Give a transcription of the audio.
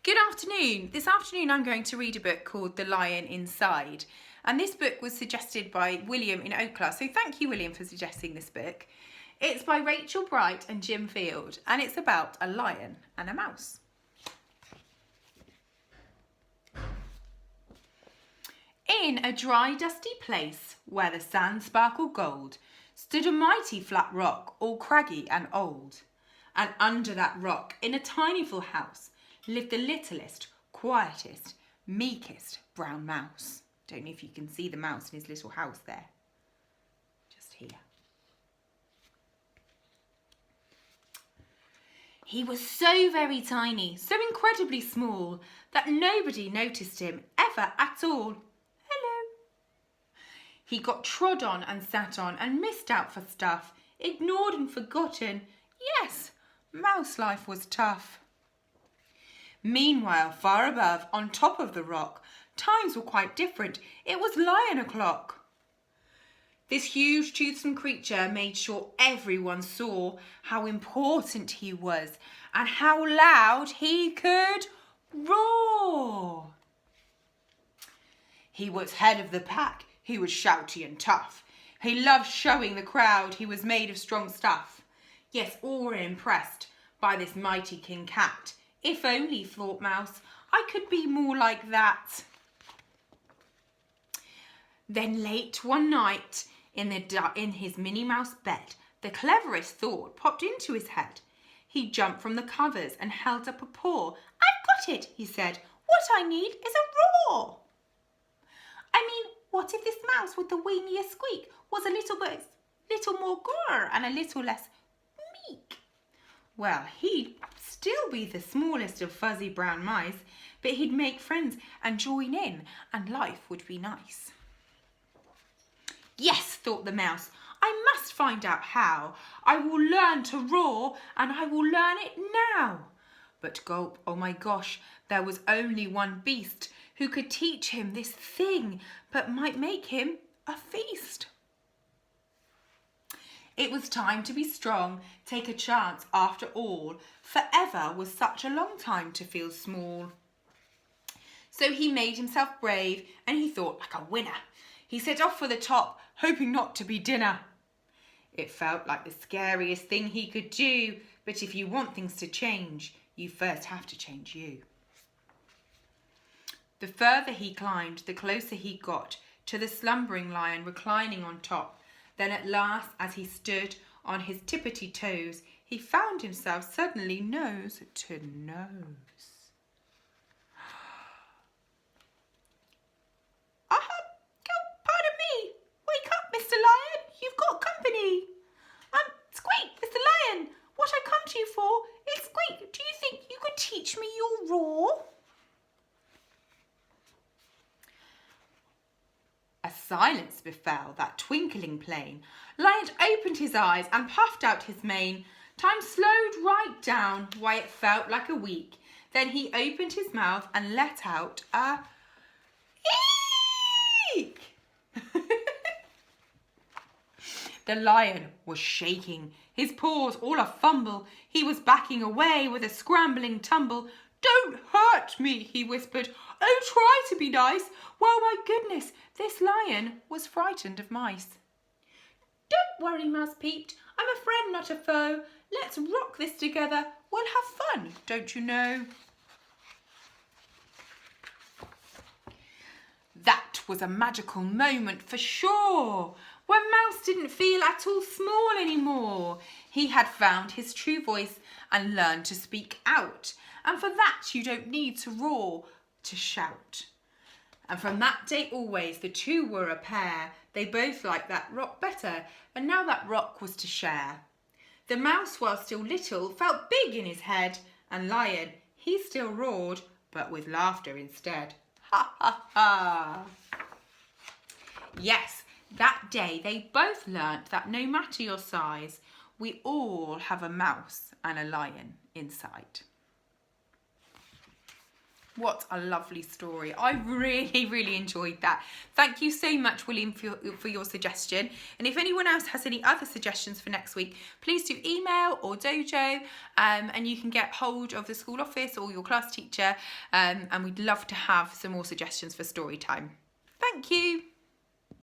Good afternoon. This afternoon I'm going to read a book called The Lion Inside. And this book was suggested by William in Oak Class. So thank you, William, for suggesting this book. It's by Rachel Bright and Jim Field. And it's about a lion and a mouse. In a dry, dusty place where the sand sparkled gold stood a mighty flat rock, all craggy and old. And under that rock, in a tiny little house, lived the littlest, quietest, meekest brown mouse. Don't know if you can see the mouse in his little house there. Just here. He was so very tiny, so incredibly small, that nobody noticed him ever at all. Hello. He got trod on and sat on and missed out for stuff, ignored and forgotten. Yes, mouse life was tough. Meanwhile, far above, on top of the rock, times were quite different. It was lion o'clock. This huge, toothsome creature made sure everyone saw how important he was and how loud he could roar. He was head of the pack. He was shouty and tough. He loved showing the crowd he was made of strong stuff. Yes, all were impressed by this mighty king cat. If only, thought Mouse, I could be more like that. Then late one night, in his Minnie Mouse bed, the cleverest thought popped into his head. He jumped from the covers and held up a paw. I've got it, he said. What I need is a roar. I mean, what if this mouse with the weeniest squeak was a little more grrr and a little less meek? Well, he'd still be the smallest of fuzzy brown mice, but he'd make friends and join in, and life would be nice. Yes, thought the mouse, I must find out how. I will learn to roar, and I will learn it now. But gulp, oh my gosh, there was only one beast who could teach him this thing, but might make him a feast. It was time to be strong, take a chance after all. Forever was such a long time to feel small. So he made himself brave and he thought like a winner. He set off for the top, hoping not to be dinner. It felt like the scariest thing he could do, but if you want things to change, you first have to change you. The further he climbed, the closer he got to the slumbering lion reclining on top. Then at last, as he stood on his tippity toes, he found himself suddenly nose to nose. Pardon me. Wake up, Mr. Lion. You've got company. Squeak, Mr. Lion. What I come to you for is Squeak. Do you think you could teach me your roar? A silence befell that twinkling plain. Lion opened his eyes and puffed out his mane. Time slowed right down, why it felt like a week. Then he opened his mouth and let out a eek. The lion was shaking, his paws all a fumble. He was backing away with a scrambling tumble. Don't hurt me, he whispered. Oh, try to be nice. Well, my goodness, this lion was frightened of mice. Don't worry, Mouse peeped. I'm a friend, not a foe. Let's rock this together. We'll have fun, don't you know? That was a magical moment for sure, when Mouse didn't feel at all small anymore. He had found his true voice and learned to speak out. And for that you don't need to roar, to shout. And from that day always the two were a pair. They both liked that rock better, and now that rock was to share. The mouse, while still little, felt big in his head, and Lion, he still roared, but with laughter instead. Ha ha ha! Yes, that day they both learnt that no matter your size, we all have a mouse and a lion inside. What a lovely story. I really, really enjoyed that. Thank you so much, William, for your suggestion. And if anyone else has any other suggestions for next week, please do email or dojo, and you can get hold of the school office or your class teacher, and we'd love to have some more suggestions for story time. Thank you.